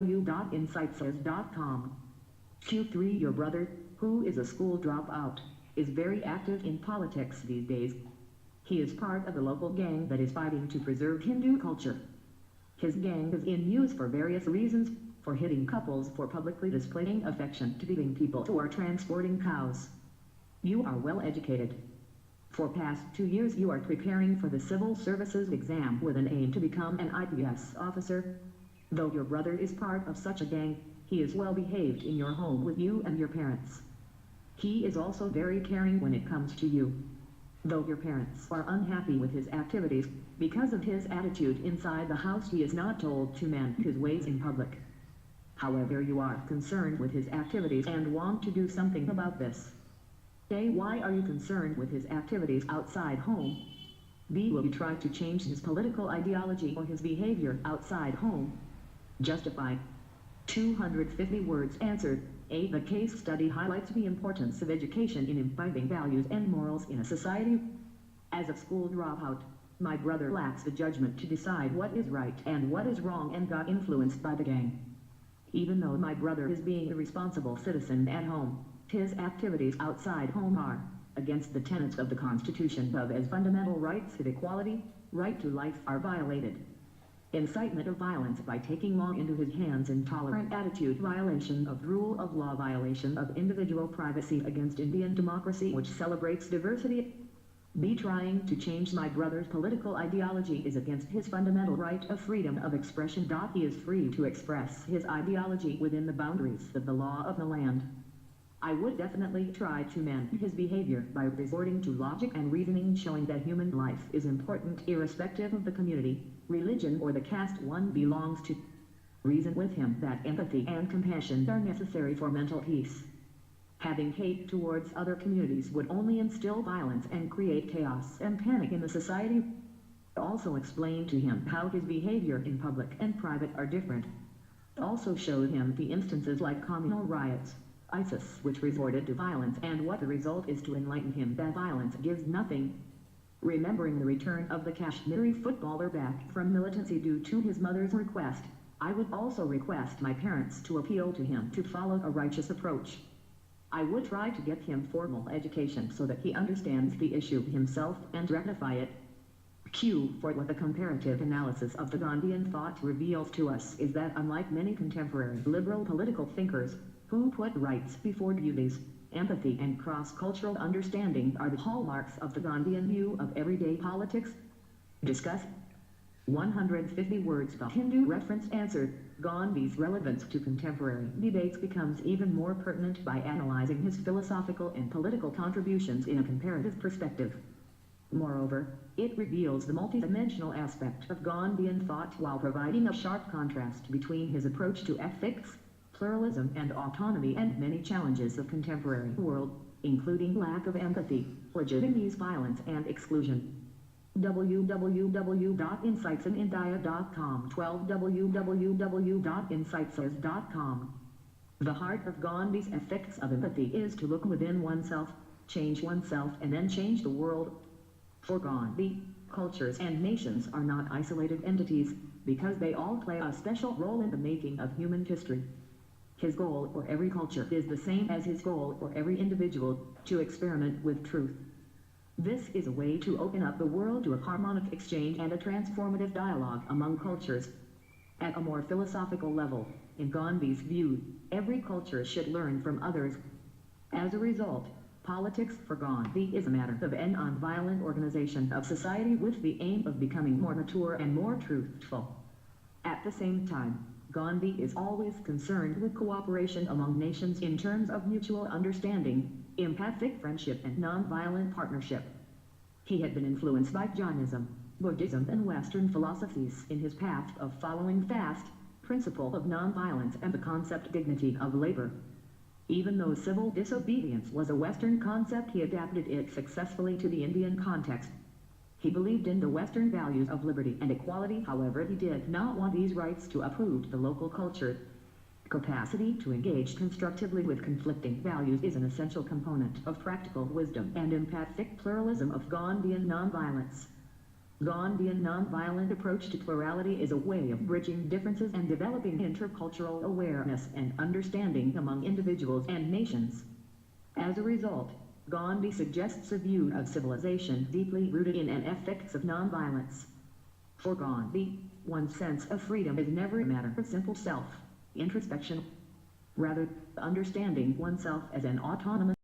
www.insightsays.com. Q3 Your brother, who is a school dropout, is very active in politics these days. He is part of the local gang that is fighting to preserve Hindu culture. His gang is in news for various reasons, for hitting couples, for publicly displaying affection, to beating people, or transporting cows. You are well educated. For past 2 years you are preparing for the civil services exam with an aim to become an IPS officer. Though your brother is part of such a gang, he is well behaved in your home with you and your parents. He is also very caring when it comes to you. Though your parents are unhappy with his activities, because of his attitude inside the house he is not told to mend his ways in public. However, you are concerned with his activities and want to do something about this. A. Why are you concerned with his activities outside home? B. Will you try to change his political ideology or his behavior outside home? Justify. 250 words answered. A. The case study highlights the importance of education in imbibing values and morals in a society. As a school dropout, my brother lacks the judgment to decide what is right and what is wrong and got influenced by the gang. Even though my brother is being a responsible citizen at home, his activities outside home are against the tenets of the Constitution of as fundamental rights of equality, right to life are violated. Incitement of violence by taking law into his hands, intolerant attitude, violation of rule of law, violation of individual privacy against Indian democracy which celebrates diversity. B. Trying to change my brother's political ideology is against his fundamental right of freedom of expression. He is free to express his ideology within the boundaries of the law of the land. I would definitely try to mend his behavior by resorting to logic and reasoning, showing that human life is important irrespective of the community, religion, or the caste one belongs to. Reason with him that empathy and compassion are necessary for mental peace. Having hate towards other communities would only instill violence and create chaos and panic in the society. Also explain to him how his behavior in public and private are different. Also showed him the instances like communal riots, ISIS, which resorted to violence, and what the result is, to enlighten him that violence gives nothing. Remembering the return of the Kashmiri footballer back from militancy due to his mother's request, I would also request my parents to appeal to him to follow a righteous approach. I would try to get him formal education so that he understands the issue himself and rectify it. Q. For what the comparative analysis of the Gandhian thought reveals to us is that unlike many contemporary liberal political thinkers, who put rights before duties, empathy and cross-cultural understanding are the hallmarks of the Gandhian view of everyday politics. Discuss. 150 words. The Hindu reference answered. Gandhi's relevance to contemporary debates becomes even more pertinent by analyzing his philosophical and political contributions in a comparative perspective. Moreover, it reveals the multidimensional aspect of Gandhian thought while providing a sharp contrast between his approach to ethics, pluralism and autonomy, and many challenges of contemporary world, including lack of empathy, legitimize violence and exclusion. www.insightsanindia.com 12 www.insightsays.com. The heart of Gandhi's ethics of empathy is to look within oneself, change oneself, and then change the world. For Gandhi, cultures and nations are not isolated entities, because they all play a special role in the making of human history. His goal for every culture is the same as his goal for every individual, to experiment with truth. This is a way to open up the world to a harmonic exchange and a transformative dialogue among cultures. At a more philosophical level, in Gandhi's view, every culture should learn from others. As a result, politics for Gandhi is a matter of an nonviolent organization of society with the aim of becoming more mature and more truthful. At the same time, Gandhi is always concerned with cooperation among nations in terms of mutual understanding, empathic friendship and nonviolent partnership. He had been influenced by Jainism, Buddhism and Western philosophies in his path of following fast, principle of nonviolence and the concept dignity of labor. Even though civil disobedience was a Western concept, he adapted it successfully to the Indian context. He believed in the Western values of liberty and equality, however he did not want these rights to uproot the local culture. Capacity to engage constructively with conflicting values is an essential component of practical wisdom and empathic pluralism of Gandhian nonviolence. Gandhian nonviolent approach to plurality is a way of bridging differences and developing intercultural awareness and understanding among individuals and nations. As a result, Gandhi suggests a view of civilization deeply rooted in and ethics of nonviolence. For Gandhi, one's sense of freedom is never a matter of simple self-introspection. Rather, understanding oneself as an autonomous